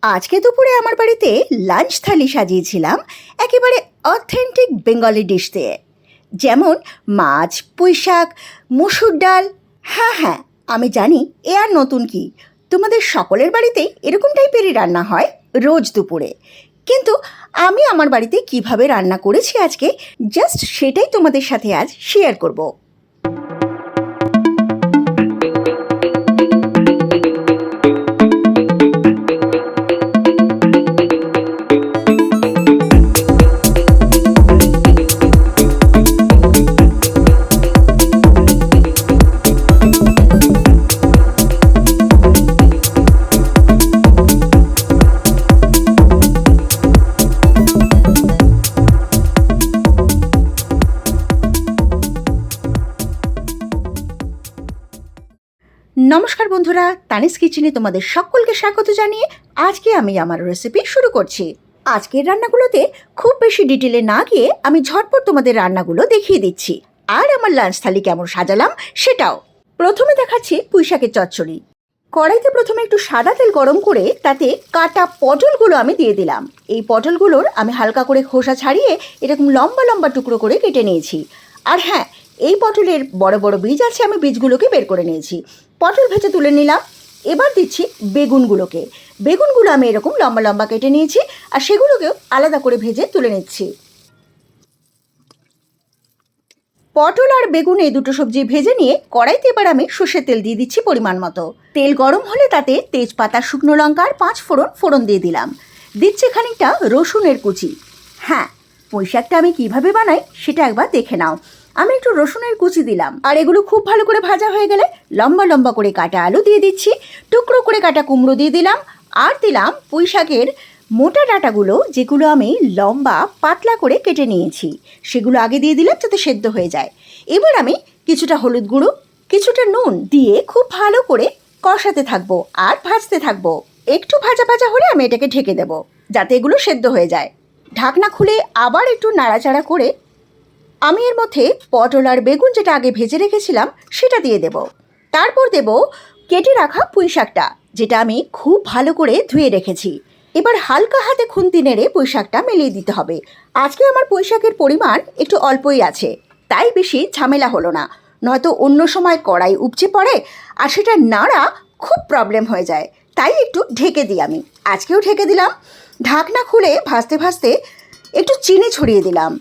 আজকে দুপুরে আমার বাড়িতে লাঞ্চ থালি সাজিয়েছিলাম একেবারে অথেন্টিক বেঙ্গলি ডিশ দিয়ে, যেমন মাছ, পুঁই শাক, মসুর ডাল। হ্যাঁ হ্যাঁ, আমি জানি এ আর নতুন কি, তোমাদের সকলের বাড়িতেই এরকম টাইপেরই রান্না হয় রোজ দুপুরে। কিন্তু আমি আমার বাড়িতে কিভাবে রান্না করেছি আজকে, জাস্ট সেটাই তোমাদের সাথে আজ শেয়ার করব। নমস্কার বন্ধুরা, তানিস কিচেনে তোমাদের সকলকে স্বাগত জানিয়ে আজকে আমি আমার রেসিপি শুরু করছি। আজকের রান্নাগুলোতে খুব বেশি ডিটেলে না গিয়ে আমি ঝটপট তোমাদের রান্নাগুলো দেখিয়ে দিচ্ছি, আর আমার লাঞ্চ থালি কেমন সাজালাম সেটাও। প্রথমে দেখাচ্ছি পুঁই শাকের চচ্চড়ি। কড়াইতে প্রথমে একটু সাদা তেল গরম করে তাতে কাটা পটলগুলো আমি দিয়ে দিলাম। এই পটলগুলোর আমি হালকা করে খোসা ছাড়িয়ে এরকম লম্বা লম্বা টুকরো করে কেটে নিয়েছি। আর হ্যাঁ, এই পটলের বড় বড় বীজ আছে, আমি বীজগুলোকে বের করে নিয়েছি। পটল ভেজে তুলে নিলাম। এবার দিচ্ছি বেগুনগুলোকে। বেগুনগুলো আমি এরকম লম্বা লম্বা কেটে নিয়েছি, আর সেগুলোকেও আলাদা করে ভেজে তুলে নিচ্ছি। পটল আর বেগুন এই দুটো সবজি ভেজে নিয়ে কড়াইতে এবার আমি সর্ষের তেল দিয়ে দিচ্ছি পরিমাণ মতো। তেল গরম হলে তাতে তেজপাতা, শুকনো লঙ্কা আর 5 ফোড়ন দিয়ে দিলাম। দিচ্ছি খানিকটা রসুনের কুচি। হ্যাঁ, পুঁই শাকটা আমি কীভাবে বানাই সেটা একবার দেখে নাও। আমি একটু রসুনের কুচি দিলাম, আর এগুলো খুব ভালো করে ভাজা হয়ে গেলে লম্বা লম্বা করে কাটা আলু দিয়ে দিচ্ছি, টুকরো করে কাটা কুমড়ো দিয়ে দিলাম, আর দিলাম পুঁই শাকের মোটা ডাঁটাগুলো, যেগুলো আমি লম্বা পাতলা করে কেটে নিয়েছি। সেগুলো আগে দিয়ে দিলাম যাতে সেদ্ধ হয়ে যায়। এবার আমি কিছুটা হলুদ গুঁড়ো, কিছুটা নুন দিয়ে খুব ভালো করে কষাতে থাকবো আর ভাজতে থাকবো। একটু ভাজা ভাজা হলে আমি এটাকে ঢেকে দেবো যাতে এগুলো সেদ্ধ হয়ে যায়। ঢাকনা খুলে আবার একটু নাড়াচাড়া করে আমি এর মধ্যে পটল আর বেগুন যেটা আগে ভেজে রেখেছিলাম সেটা দিয়ে দেব। তারপর দেব কেটে রাখা পুঁই শাকটা, যেটা আমি খুব ভালো করে ধুয়ে রেখেছি। এবার হালকা হাতে খুন্তি নেড়ে পুঁই শাকটা মিলিয়ে দিতে হবে। আজকে আমার পুঁই শাকের পরিমাণ একটু অল্পই আছে, তাই বেশি ঝামেলা হলো না। নয়তো অন্য সময় কড়াই উপচে পড়ে আর সেটা নাড়া খুব প্রবলেম হয়ে যায়, তাই একটু ঢেকে দিই আমি। আজকেও ঢেকে দিলাম। ঢাকনা খুলে ভাজতে ভাজতে একটু চিনি ছড়িয়ে দিলাম।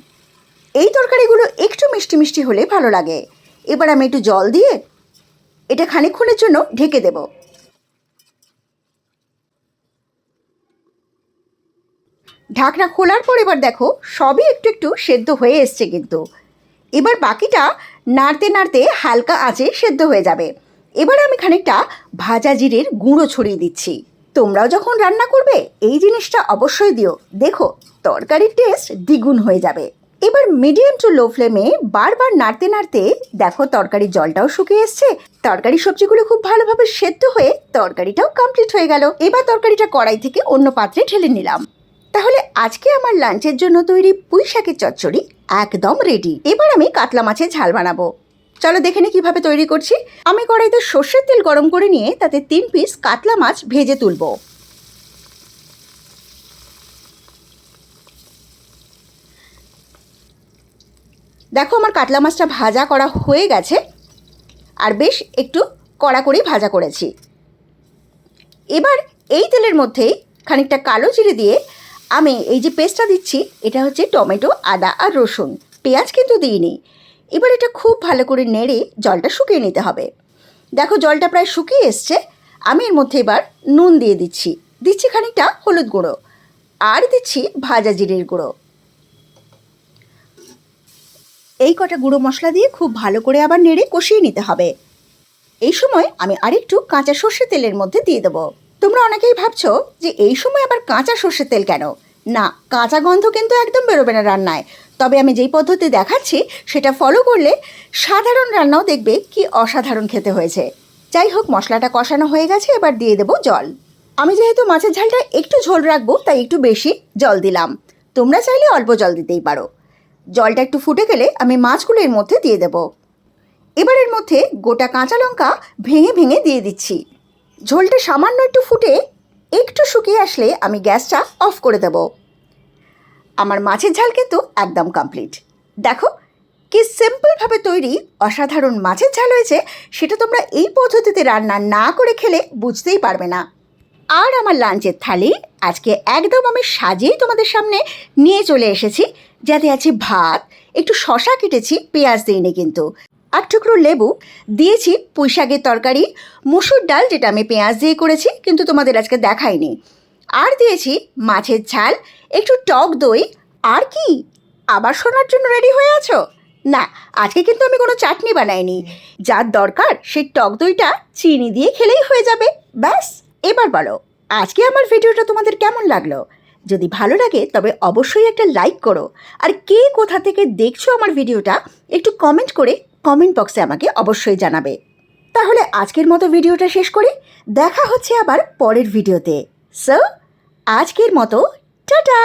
এই তরকারিগুলো একটু মিষ্টি মিষ্টি হলে ভালো লাগে। এবার আমি একটু জল দিয়ে এটা খানিকক্ষণের জন্য ঢেকে দেব। ঢাকনা খোলার পর এবার দেখো সবই একটু একটু সেদ্ধ হয়ে এসছে, কিন্তু এবার বাকিটা নাড়তে নাড়তে হালকা আঁচে সেদ্ধ হয়ে যাবে। এবার আমি খানিকটা ভাজা জিরের গুঁড়ো ছড়িয়ে দিচ্ছি। তোমরাও যখন রান্না করবে এই জিনিসটা অবশ্যই দিও, দেখো তরকারির টেস্ট দ্বিগুণ হয়ে যাবে। এবার মিডিয়াম টু লো ফ্লেমে বারবার নাড়তে নাড়তে দেখো তরকারির জলটাও শুকিয়ে এসছে। তরকারি সবজিগুলো খুব ভালোভাবে সেদ্ধ হয়ে তরকারিটাও কমপ্লিট হয়ে গেল। এবার তরকারিটা কড়াই থেকে অন্য পাত্রে ঢেলে নিলাম। তাহলে আজকে আমার লাঞ্চের জন্য তৈরি পুঁই শাকের চচ্চড়ি একদম রেডি। এবার আমি কাতলা মাছের ঝাল বানাবো। চলো দেখে নি কিভাবে তৈরি করছি। আমি কড়াইতে সর্ষের তেল গরম করে নিয়ে তাতে 3 পিস কাতলা মাছ ভেজে তুলবো। দেখো আমার কাতলা মাছটা ভাজা করা হয়ে গেছে, আর বেশ একটু কড়া করেই ভাজা করেছি। এবার এই তেলের মধ্যেই খানিকটা কালো জিরে দিয়ে আমি এই যে পেস্টটা দিচ্ছি, এটা হচ্ছে টমেটো, আদা আর রসুন। পেঁয়াজ কিন্তু দিইনি। এবার এটা খুব ভালো করে নেড়ে জলটা শুকিয়ে নিতে হবে। দেখো জলটা প্রায় শুকিয়ে এসছে। আমি এর মধ্যে এবার নুন দিয়ে দিচ্ছি, দিচ্ছি খানিকটা হলুদ গুঁড়ো, আর দিচ্ছি ভাজা জিরের গুঁড়ো। এই কটা গুঁড়ো মশলা দিয়ে খুব ভালো করে আবার নেড়ে কষিয়ে নিতে হবে। এই সময় আমি আরেকটু কাঁচা সর্ষের তেলের মধ্যে দিয়ে দেবো। তোমরা অনেকেই ভাবছো যে এই সময় আবার কাঁচা সর্ষের তেল কেন? না, কাঁচা গন্ধ কিন্তু একদম বেরোবে না রান্নায়। তবে আমি যেই পদ্ধতি দেখাচ্ছি সেটা ফলো করলে সাধারণ রান্নাও দেখবে কি অসাধারণ খেতে হয়েছে। যাই হোক, মশলাটা কষানো হয়ে গেছে, এবার দিয়ে দেবো জল। আমি যেহেতু মাছের ঝালটা একটু ঝোল রাখবো তাই একটু বেশি জল দিলাম। তোমরা চাইলে অল্প জল দিতেই পারো। জলটা একটু ফুটে গেলে আমি মাছগুলো এর মধ্যে দিয়ে দেব। এবার এর মধ্যে গোটা কাঁচা লঙ্কা ভেঙে ভেঙে দিয়ে দিচ্ছি। ঝোলটা সামান্য একটু ফুটে একটু শুকিয়ে আসলে আমি গ্যাসটা অফ করে দেব। আমার মাছের ঝাল কিন্তু একদম কমপ্লিট। দেখো কি সিম্পলভাবে তৈরি অসাধারণ মাছের ঝাল হয়েছে, সেটা তোমরা এই পদ্ধতিতে রান্না না করে খেলে বুঝতেই পারবে না। আর আমার লাঞ্চের থালি আজকে একদম আমি সাজিয়ে তোমাদের সামনে নিয়ে চলে এসেছি, যাতে আছে ভাত, একটু শশা কেটেছি, পেঁয়াজ দিইনি কিন্তু, আর টুকরো লেবু দিয়েছি, পুঁই শাকের তরকারি, মুসুর ডাল যেটা আমি পেঁয়াজ দিয়ে করেছি কিন্তু তোমাদের আজকে দেখাইনি, আর দিয়েছি মাছের ঝাল, একটু টক দই। আর কি আবার শোনার জন্য রেডি হয়ে আছো? না, আজকে কিন্তু আমি কোনো চাটনি বানাইনি। যার দরকার সেই টক দইটা চিনি দিয়ে খেলেই হয়ে যাবে, ব্যাস। এবার বলো, আজকে আমার ভিডিওটা তোমাদের কেমন লাগলো? যদি ভালো লাগে তবে অবশ্যই একটা লাইক করো, আর কে কোথা থেকে দেখছো আমার ভিডিওটা একটু কমেন্ট করে কমেন্ট বক্সে আমাকে অবশ্যই জানাবে। তাহলে আজকের মতো ভিডিওটা শেষ করি, দেখা হচ্ছে আবার পরের ভিডিওতে। সো আজকের মতো টাটা।